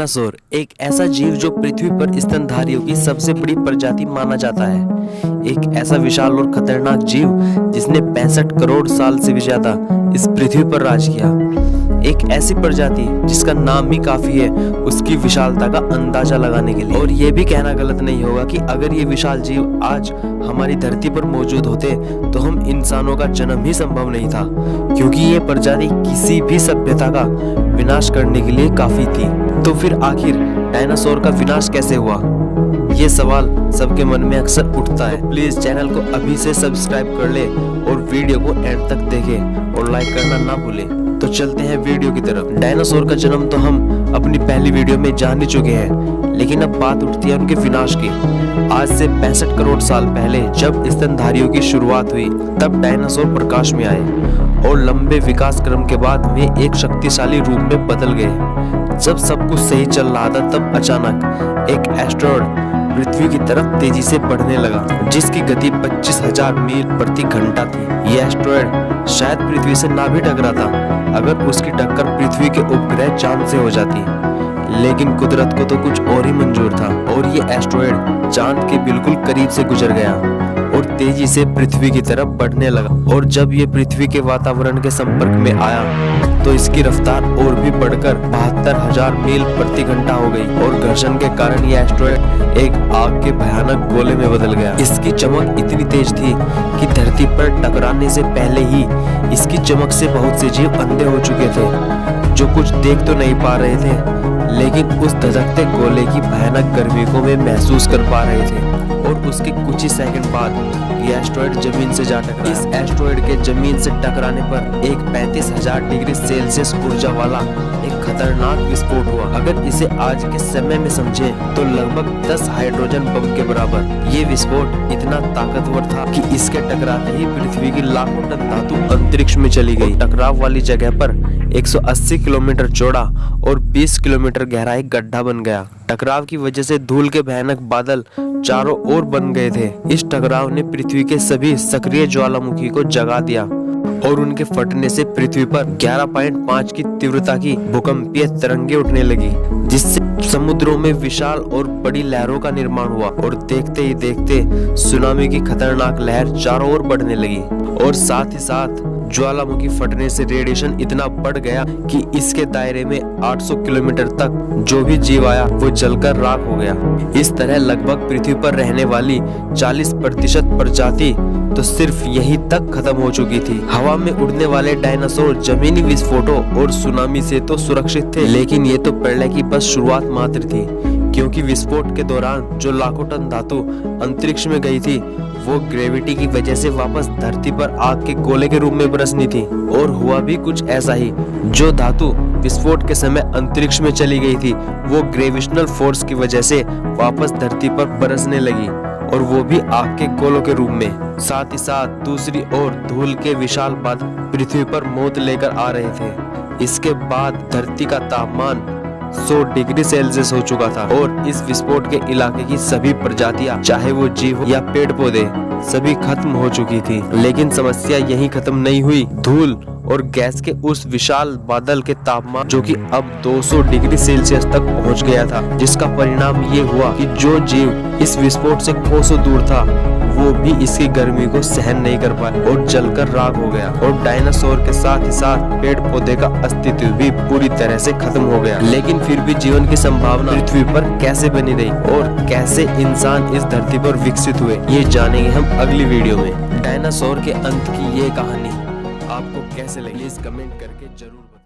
Dinosaur एक ऐसा जीव जो पृथ्वी पर स्तनधारियों की सबसे बड़ी प्रजाति माना जाता है। एक ऐसा विशाल और खतरनाक जीव जिसने 65 करोड़ साल से भी ज्यादा इस पृथ्वी पर राज किया। एक ऐसी प्रजाति जिसका नाम ही काफी है उसकी विशालता का अंदाजा लगाने के लिए। और ये भी कहना गलत नहीं होगा कि अगर ये विशाल जीव आज हमारी धरती पर मौजूद होते तो हम इंसानों का जन्म ही संभव नहीं था, क्योंकि ये प्रजाति किसी भी सभ्यता का विनाश करने के लिए काफी थी। तो फिर आखिर डायनासोर का विनाश कैसे हुआ, ये सवाल सबके मन में अक्सर उठता है। तो प्लीज चैनल को अभी से सब्सक्राइब कर ले और वीडियो को एंड तक देखें और लाइक करना ना भूलें। तो चलते हैं वीडियो की तरफ। डायनासोर का जन्म तो हम अपनी पहली वीडियो में जान ही चुके हैं, लेकिन अब बात उठती है उनके विनाश की। आज से 65 करोड़ साल पहले जब स्तनधारियों की शुरुआत हुई तब डायनासोर प्रकाश में आए और लंबे विकास क्रम के बाद वे एक शक्तिशाली रूप में बदल गए। जब सब कुछ सही चल रहा था तब अचानक एक एस्टेरॉयड पृथ्वी की तरफ तेजी से बढ़ने लगा, जिसकी गति 25,000 मील प्रति घंटा थी। यह एस्टेरॉयड शायद पृथ्वी से ना भी टकराता अगर उसकी टक्कर पृथ्वी के उपग्रह चांद से हो जाती, लेकिन कुदरत को तो कुछ और ही मंजूर था और ये एस्टेरॉयड चांद के बिल्कुल करीब से गुजर गया और तेजी से पृथ्वी की तरफ बढ़ने लगा। और जब ये पृथ्वी के वातावरण के संपर्क में आया तो इसकी रफ्तार और भी बढ़कर 72,000 मील प्रति घंटा हो गई और घर्षण के कारण यह एस्टेरॉयड एक आग के भयानक गोले में बदल गया। इसकी चमक इतनी तेज थी कि धरती पर टकराने से पहले ही इसकी चमक से बहुत से जीव अंधे हो चुके थे, जो कुछ देख तो नहीं पा रहे थे लेकिन उस धधकते गोले की भयानक गर्मी को वे महसूस कर पा रहे थे। और उसके कुछ ही सेकंड बाद यह एस्टेरॉयड जमीन से जा टकरा। इस एस्टेरॉयड के जमीन से टकराने पर एक 35,000 डिग्री सेल्सियस ऊर्जा वाला एक खतरनाक विस्फोट हुआ। अगर इसे आज के समय में समझे तो लगभग 10 हाइड्रोजन बम के बराबर। ये विस्फोट इतना ताकतवर था कि इसके टकराते ही पृथ्वी की लाखों टन धातु अंतरिक्ष में चली गई। टकराव वाली जगह पर 180 किलोमीटर चौड़ा और 20 किलोमीटर गहरा एक गड्ढा बन गया। टकराव की वजह से धूल के भयानक बादल चारों ओर बन गए थे। इस टकराव ने पृथ्वी के सभी सक्रिय ज्वालामुखी को जगा दिया और उनके फटने से पृथ्वी पर 11.5 की तीव्रता की भूकंपीय तरंगे उठने लगी, जिससे समुद्रों में विशाल और बड़ी लहरों का निर्माण हुआ। और देखते ही देखते सुनामी की खतरनाक लहर चारों ओर बढ़ने लगी और साथ ही साथ ज्वालामुखी फटने से रेडिएशन इतना बढ़ गया कि इसके दायरे में 800 किलोमीटर तक जो भी जीव आया वो जलकर राख हो गया। इस तरह लगभग पृथ्वी पर रहने वाली 40% प्रजाति तो सिर्फ यही तक खत्म हो चुकी थी। हवा में उड़ने वाले डायनासोर जमीनी विस्फोटों और सुनामी से तो सुरक्षित थे, लेकिन ये तो प्रलय की बस शुरुआत मात्र थी, क्योंकि विस्फोट के दौरान जो लाखों टन धातु अंतरिक्ष में गई थी वो ग्रेविटी की वजह से वापस धरती पर आग के गोले के रूप में बरसनी थी। और हुआ भी कुछ ऐसा ही। जो धातु विस्फोट के समय अंतरिक्ष में चली गई थी वो ग्रेविटेशनल फोर्स की वजह से वापस धरती पर बरसने लगी, और वो भी आग के गोलों के रूप में। साथ ही साथ दूसरी ओर धूल के विशाल बादल पृथ्वी पर मौत लेकर आ रहे थे। इसके बाद धरती का तापमान 100 डिग्री सेल्सियस हो चुका था और इस विस्फोट के इलाके की सभी प्रजातियां, चाहे वो जीव हो या पेड़ पौधे, सभी खत्म हो चुकी थी। लेकिन समस्या यहीं खत्म नहीं हुई। धूल और गैस के उस विशाल बादल के तापमान जो कि अब 200 डिग्री सेल्सियस तक पहुंच गया था, जिसका परिणाम ये हुआ कि जो जीव इस विस्फोट से कोसों दूर था वो भी इसकी गर्मी को सहन नहीं कर पाया और जलकर राख हो गया। और डायनासोर के साथ ही साथ पेड़ पौधे का अस्तित्व भी पूरी तरह से खत्म हो गया। लेकिन फिर भी जीवन की संभावना पृथ्वी पर कैसे बनी रही और कैसे इंसान इस धरती पर विकसित हुए, ये जानेंगे हम अगली वीडियो में। डायनासोर के अंत की ये कहानी आपको कैसे लगी इस कमेंट करके जरूर बताएं।